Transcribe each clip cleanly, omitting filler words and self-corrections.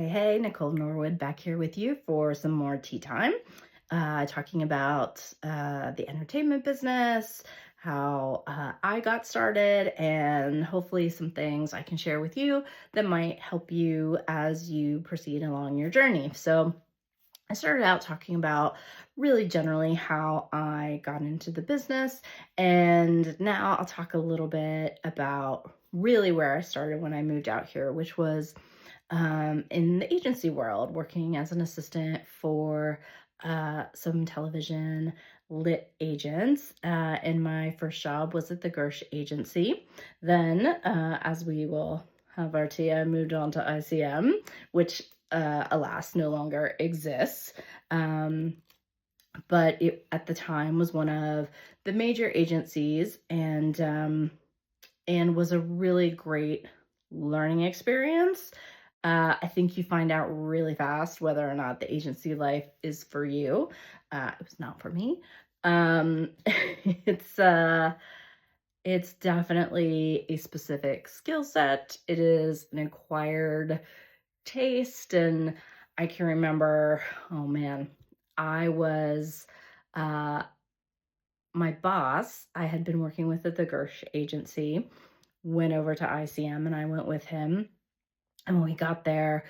Hey, Nicole Norwood back here with you for some more tea time, talking about the entertainment business, how I got started, and hopefully some things I can share with you that might help you as you proceed along your journey. So, I started out talking about really generally how I got into the business, and now I'll talk a little bit about really where I started when I moved out here, which was in the agency world, working as an assistant for some television lit agents. And my first job was at the Gersh agency. Then, as we will have our tea, I moved on to ICM, which alas no longer exists. Um, but it at the time was one of the major agencies, and was a really great learning experience. I think you find out really fast whether or not the agency life is for you. It was not for me. It's it's definitely a specific skill set. It is an acquired taste, and I can remember, oh man, I was uh my boss I had been working with at the Gersh agency went over to ICM and I went with him. And when we got there,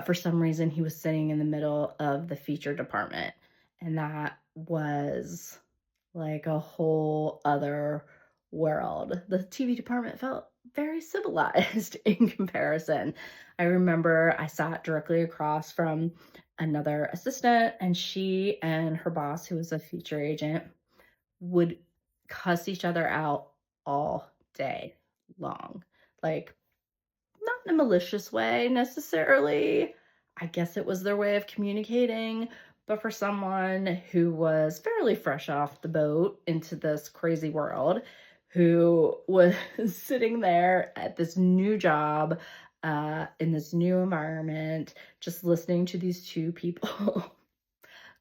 for some reason, he was sitting in the middle of the feature department. And that was like a whole other world. The TV department felt very civilized in comparison. I remember I sat directly across from another assistant, and she and her boss, who was a feature agent, would cuss each other out all day long. Like, not in a malicious way necessarily. I guess it was their way of communicating, but for someone who was fairly fresh off the boat into this crazy world, who was sitting there at this new job, in this new environment, just listening to these two people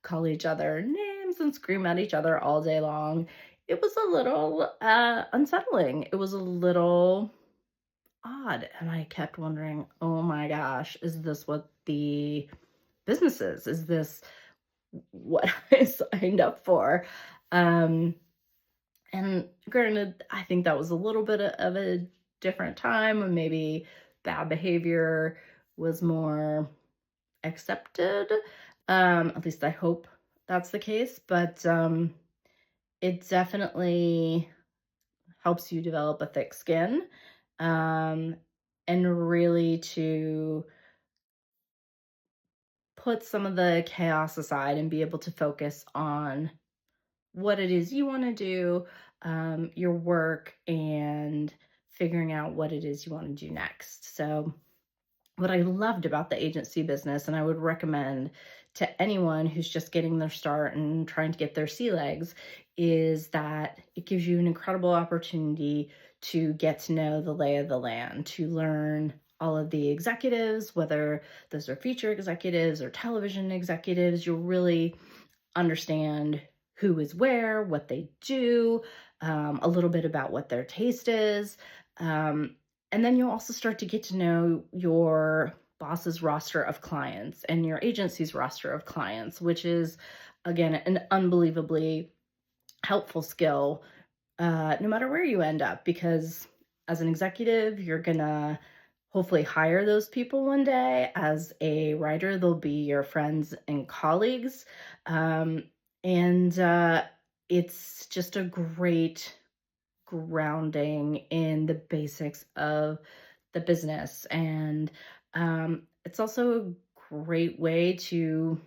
call each other names and scream at each other all day long, it was a little unsettling. It was a little odd. And I kept wondering, oh my gosh, is this what the business is? Is this what I signed up for? Um, and granted, I think that was a little bit of a different time when maybe bad behavior was more accepted. At least I hope that's the case. But it definitely helps you develop a thick skin, um, and really to put some of the chaos aside and be able to focus on what it is you want to do, your work, and figuring out what it is you want to do next. So, what I loved about the agency business, and I would recommend to anyone who's just getting their start and trying to get their sea legs, is that it gives you an incredible opportunity to get to know the lay of the land, to learn all of the executives, whether those are feature executives or television executives. You'll really understand who is where, what they do, a little bit about what their taste is. Um, and then you'll also start to get to know your boss's roster of clients and your agency's roster of clients, which is, again, an unbelievably helpful skill, no matter where you end up, because as an executive, you're gonna hopefully hire those people one day. As a writer, they'll be your friends and colleagues. Um, and it's just a great grounding in the basics of the business. And it's also a great way to,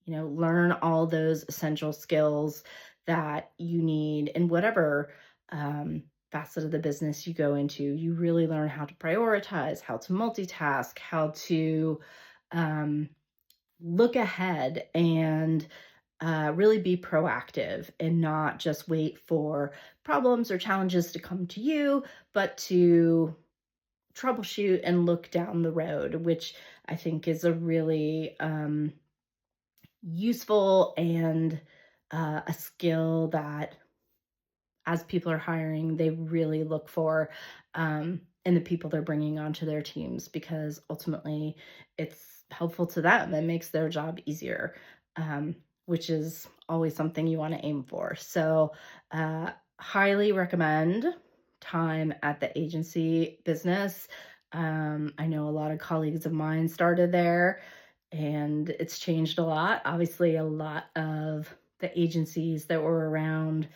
learn all those essential skills that you need in whatever facet of the business you go into. You really learn how to prioritize, how to multitask, how to um, look ahead and really be proactive and not just wait for problems or challenges to come to you, but to troubleshoot and look down the road, which I think is a really useful and a skill that as people are hiring, they really look for. and the people they're bringing onto their teams, because ultimately it's helpful to them and makes their job easier, um, which is always something you want to aim for. So, highly recommend time at the agency business. I know a lot of colleagues of mine started there, and it's changed a lot. Obviously, a lot of the agencies that were around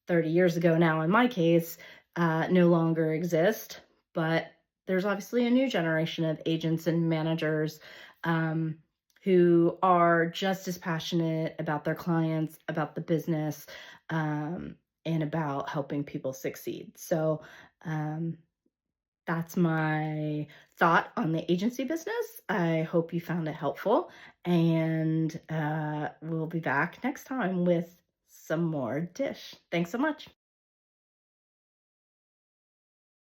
30 years ago now, in my case, no longer exist. But there's obviously a new generation of agents and managers, um, who are just as passionate about their clients, about the business, um, and about helping people succeed. So, um, that's my thought on the agency business. I hope you found it helpful, and we'll be back next time with some more dish. Thanks so much.